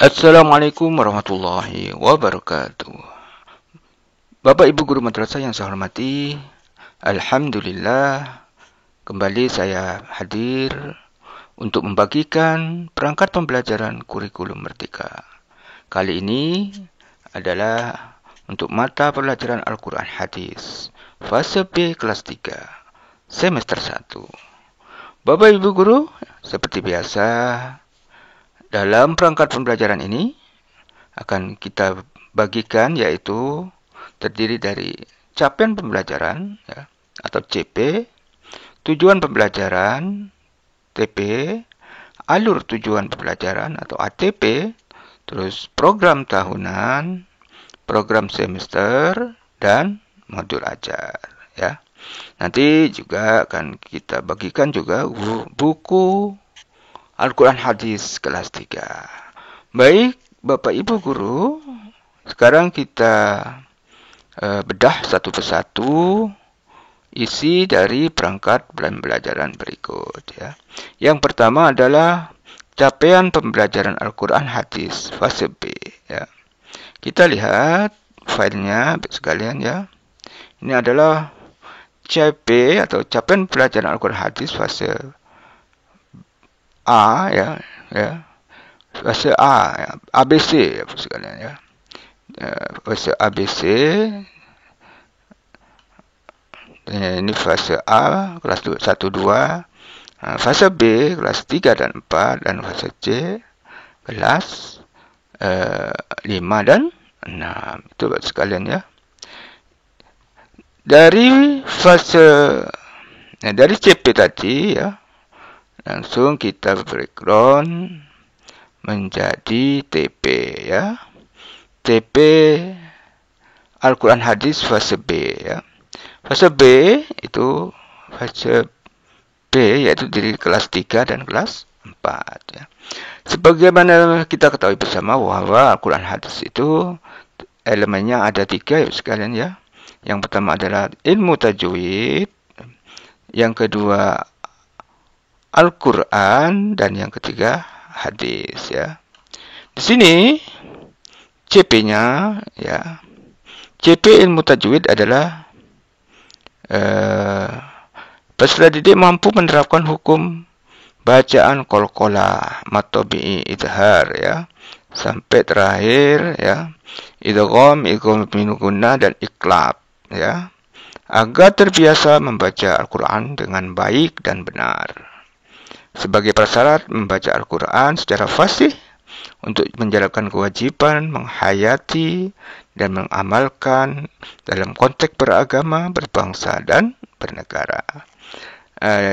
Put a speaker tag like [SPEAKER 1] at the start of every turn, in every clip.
[SPEAKER 1] Assalamualaikum warahmatullahi wabarakatuh. Bapak Ibu Guru Madrasah yang saya hormati, Alhamdulillah kembali saya hadir untuk membagikan perangkat pembelajaran kurikulum Merdeka. Kali ini adalah untuk mata pelajaran Al-Quran Hadis fase B kelas 3 semester 1. Bapak Ibu Guru, seperti biasa dalam perangkat pembelajaran ini akan kita bagikan yaitu terdiri dari capaian pembelajaran ya, atau CP, tujuan pembelajaran TP, alur tujuan pembelajaran atau ATP, terus program tahunan, program semester, dan modul ajar ya. Nanti juga akan kita bagikan juga buku Al-Quran Hadis kelas 3. Baik, Bapak Ibu Guru, sekarang kita bedah satu persatu isi dari perangkat pembelajaran berikut ya. Yang pertama adalah capaian pembelajaran Al-Quran Hadis fase B ya. Kita lihat filenya sekalian ya. Ini adalah CP atau capaian pembelajaran Al-Quran Hadis fase A ya, fase A ya, ABC ya sekalian ya. Fase ABC ini fase A kelas 1 2, fase B kelas 3 dan 4, dan fase C kelas 5 dan 6. Itu buat sekalian ya. Dari CP tadi ya, langsung kita breakdown menjadi TP ya. TP Al-Quran Hadis fase B ya. Fase B itu fase B yaitu dari kelas 3 dan kelas 4 ya. Sebagaimana kita ketahui bersama bahwa Al-Quran Hadis itu elemennya ada 3 ya sekalian ya. Yang pertama adalah ilmu tajwid, yang kedua Al-Quran, dan yang ketiga hadis ya. Di sini CP-nya ya. CP ilmu tajwid adalah peserta didik mampu menerapkan hukum bacaan qalqalah, matobi'i, idhar ya, sampai terakhir ya, idgham min gunnah dan iqlab ya, agar terbiasa membaca Al-Quran dengan baik dan benar. Sebagai prasyarat membaca Al-Quran secara fasih untuk menjalankan kewajiban menghayati dan mengamalkan dalam konteks beragama, berbangsa, dan bernegara.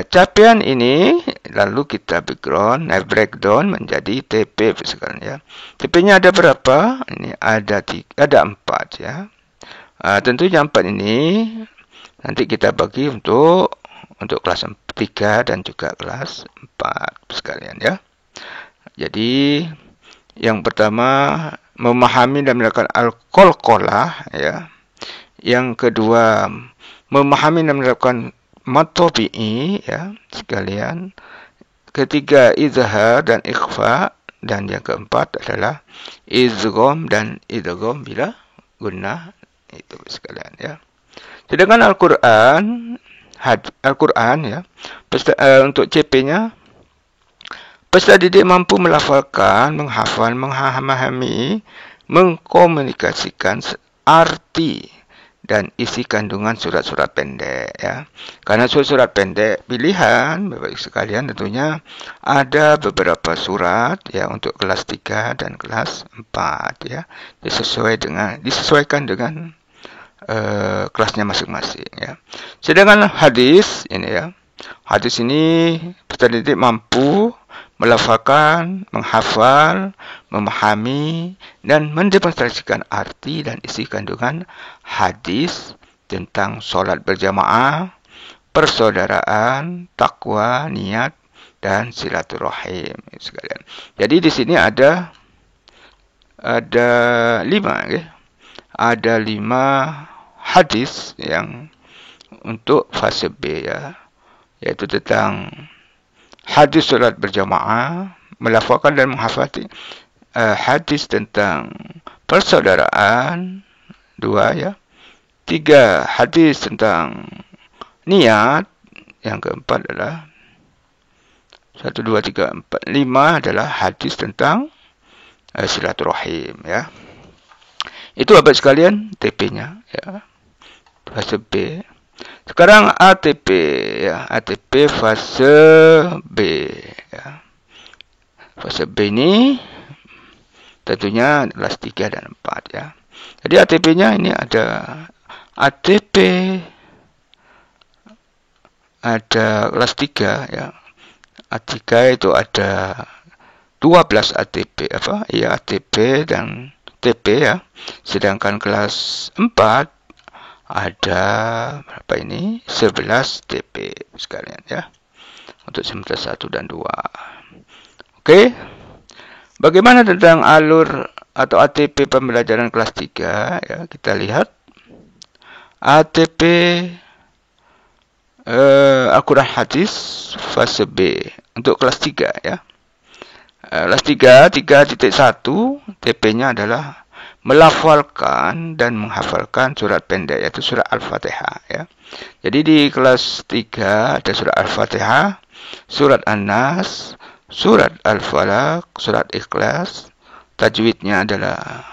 [SPEAKER 1] Capaian ini lalu kita breakdown menjadi TP sekarang ya. TP-nya ada berapa? Ini ada 4 ya. Tentunya 4 ini nanti kita bagi untuk kelas 3 dan juga kelas 4 sekalian ya. Jadi yang pertama memahami dan melakukan al-qalqalah ya. Yang kedua memahami dan melakukan matobi'i ya sekalian. Ketiga izhar dan ikhfa, dan yang keempat adalah idgham dan idgham bila gunnah, itu sekalian ya. Sedangkan Al-Quran ya, untuk CP-nya, peserta didik mampu melafalkan, menghafal, memahami, mengkomunikasikan arti dan isi kandungan surat-surat pendek ya. Karena surat-surat pendek pilihan Bapak Ibu sekalian tentunya ada beberapa surat ya untuk kelas 3 dan kelas 4 ya. Disesuaikan dengan kelasnya masing-masing ya. Sedangkan hadis ini ya. Hadis ini peserta didik mampu melafalkan, menghafal, memahami, dan mendemonstrasikan arti dan isi kandungan hadis tentang solat berjamaah, persaudaraan, takwa, niat, dan silaturahim sekalian. Jadi di sini ada 5 ya. Ada 5 hadis yang untuk fase B ya, yaitu tentang hadis solat berjamaah, melafalkan dan menghafal hadis tentang persaudaraan, 2 ya. 3 hadis tentang niat, yang keempat adalah 1, 2, 3, 4, 5 adalah hadis tentang silaturahim ya. Itu Bapak sekalian TP-nya ya. Fase B. Sekarang ATP ya, ATP fase B ya. Fase B ini tentunya kelas 3 dan 4 ya. Jadi ATP-nya ini ada ATP, ada kelas 3 ya. A3 itu ada 12 ATP ATP dan TP ya. Sedangkan kelas 4 ada berapa ini? 11 TP sekalian ya. Untuk semester 1 dan 2. Oke. Bagaimana tentang alur atau ATP pembelajaran kelas 3 ya, kita lihat. ATP Al-Quran Hadis fase B untuk kelas 3 ya. Kelas 3 3.1 TP-nya adalah melafalkan dan menghafalkan surat pendek, yaitu surat Al-Fatihah ya. Jadi di kelas 3 ada surat Al-Fatihah, surat An-Nas, surat Al-Falaq, surat Ikhlas. Tajwidnya adalah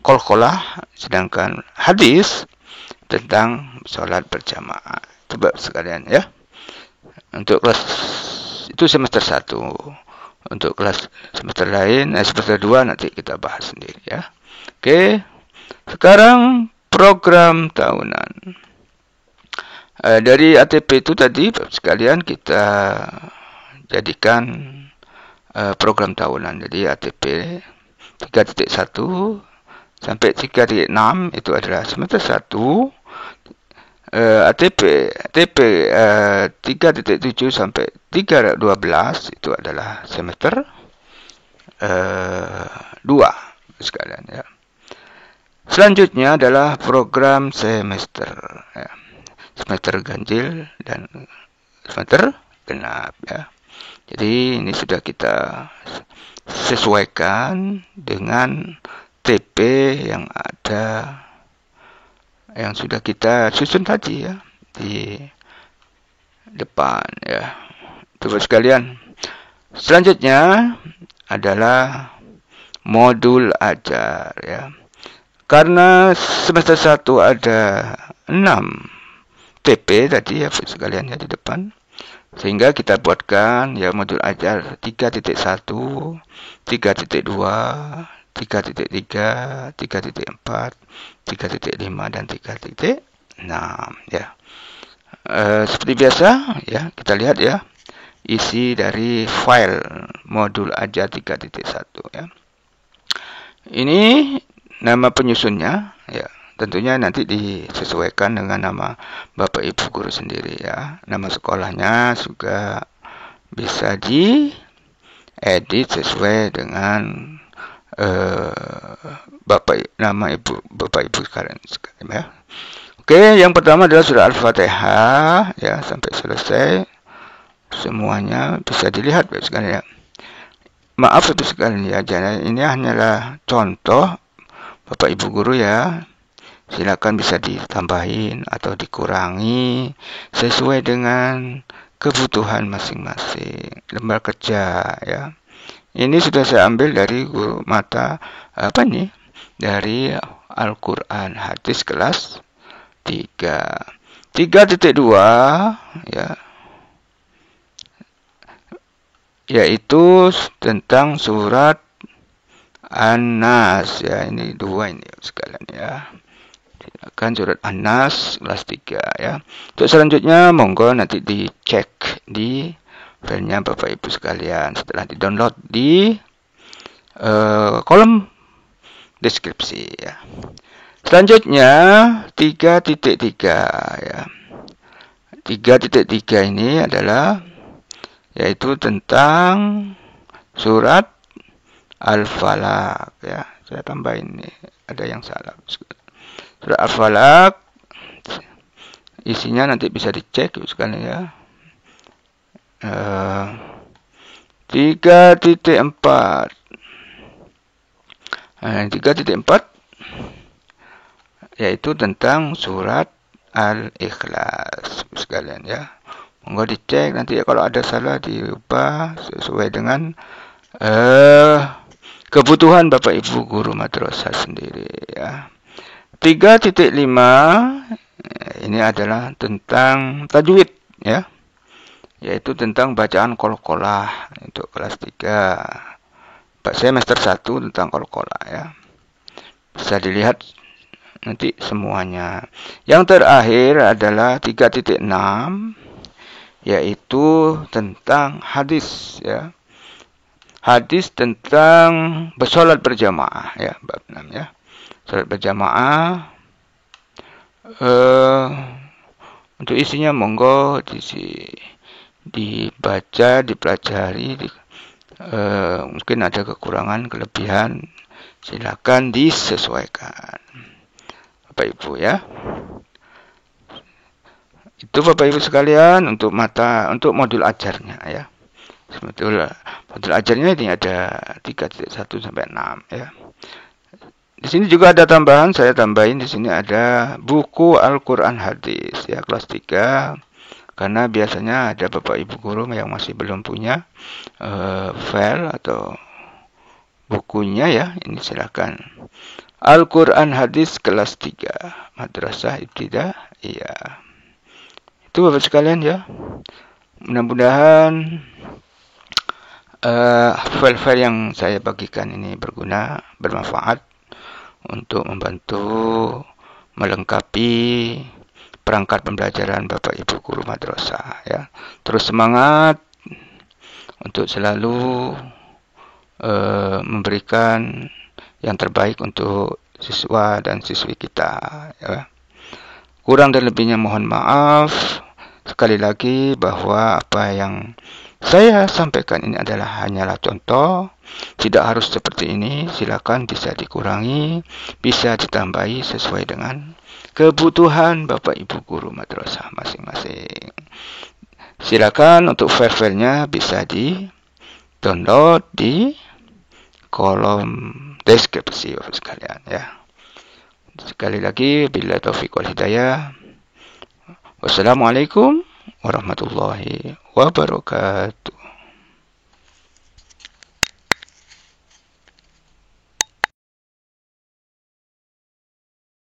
[SPEAKER 1] Qalqalah, sedangkan hadis tentang sholat berjamaah. Coba sekalian ya. Untuk kelas itu semester 1. Untuk kelas semester lain, semester 2 nanti kita bahas sendiri ya. Oke. Sekarang program tahunan. Dari ATP itu tadi sekalian kita jadikan program tahunan. Jadi ATP 3.1 sampai 3.6 itu adalah semester 1. ATP 3.7 sampai 3.12 itu adalah semester 2 sekalian ya. Selanjutnya adalah program semester ya. Semester ganjil dan semester genap ya. Jadi ini sudah kita sesuaikan dengan TP yang ada, yang sudah kita susun tadi ya di depan ya. Coba sekalian. Selanjutnya adalah modul ajar ya. Karena semester 1 ada 6 TP tadi ya sekalian ya di depan. Sehingga kita buatkan ya modul ajar 3.1, 3.2, 3.3, 3.4, 3.5 dan 3.6 ya. Seperti biasa ya, kita lihat ya isi dari file modul ajar 3.1 ya. Ini nama penyusunnya ya. Tentunya nanti disesuaikan dengan nama Bapak Ibu guru sendiri ya. Nama sekolahnya juga bisa diedit sesuai dengan Bapak Ibu sekalian ya. Oke, yang pertama adalah surah Al-Fatihah ya, sampai selesai semuanya bisa dilihat sekalian ya. Maaf itu sekalian ya, jadi ini hanyalah contoh Bapak Ibu guru ya. Silakan bisa ditambahin atau dikurangi sesuai dengan kebutuhan masing-masing lembar kerja ya. Ini sudah saya ambil dari guru mata dari Al-Quran Hadis kelas 3. 3.2 ya. Yaitu tentang surat An-Nas ya. Ini 2 ini sekalian ya. Silakan surat An-Nas kelas 3 ya. Untuk selanjutnya monggo nanti dicek di filenya Bapak Ibu sekalian setelah di-download di kolom deskripsi ya. Selanjutnya 3.3 ya. 3.3 ini adalah yaitu tentang surat Al-Falaq ya. Saya tambahin nih, ada yang salah. Surat Al-Falaq isinya nanti bisa dicek sekalian ya. 3.4 3.4 yaitu tentang surat Al-Ikhlas sekalian ya. Monggo dicek nanti ya, kalau ada salah diubah sesuai dengan kebutuhan Bapak Ibu guru madrasah sendiri ya. 3.5 ini adalah tentang tajwid ya. Yaitu tentang bacaan qalqalah untuk kelas 3. Semester 1 tentang qalqalah ya. Bisa dilihat nanti semuanya. Yang terakhir adalah 3.6 yaitu tentang hadis ya. Hadis tentang bersolat berjamaah ya, bab 6 ya. Salat berjamaah untuk isinya monggo dibaca, dipelajari, mungkin ada kekurangan, kelebihan, silakan disesuaikan. Bapak Ibu ya. Itu Bapak Ibu sekalian untuk modul ajarnya ya. Sebetulnya modul ajarnya ini ada 3.1 sampai 6 ya. Di sini juga ada tambahan, saya tambahin di sini ada buku Al-Qur'an hadis ya kelas 3. Karena biasanya ada Bapak Ibu guru yang masih belum punya file atau bukunya ya. Ini silakan. Al-Qur'an hadis kelas 3 Madrasah Ibtidaiyah. Itu Bapak sekalian ya. Mudah-mudahan file-file yang saya bagikan ini berguna, bermanfaat untuk membantu melengkapi perangkat pembelajaran Bapak Ibu guru madrasah ya. Terus semangat untuk selalu memberikan yang terbaik untuk siswa dan siswi kita ya. Kurang dan lebihnya mohon maaf. Sekali lagi bahwa apa yang saya sampaikan ini hanyalah contoh, tidak harus seperti ini. Silakan bisa dikurangi, bisa ditambahi sesuai dengan kebutuhan Bapak Ibu guru madrasah masing-masing. Silakan untuk file-filenya bisa di-download di kolom deskripsi Bapak sekalian ya. Sekali lagi, billahi taufiq wal hidayah. Wassalamualaikum warahmatullahi wabarakatuh.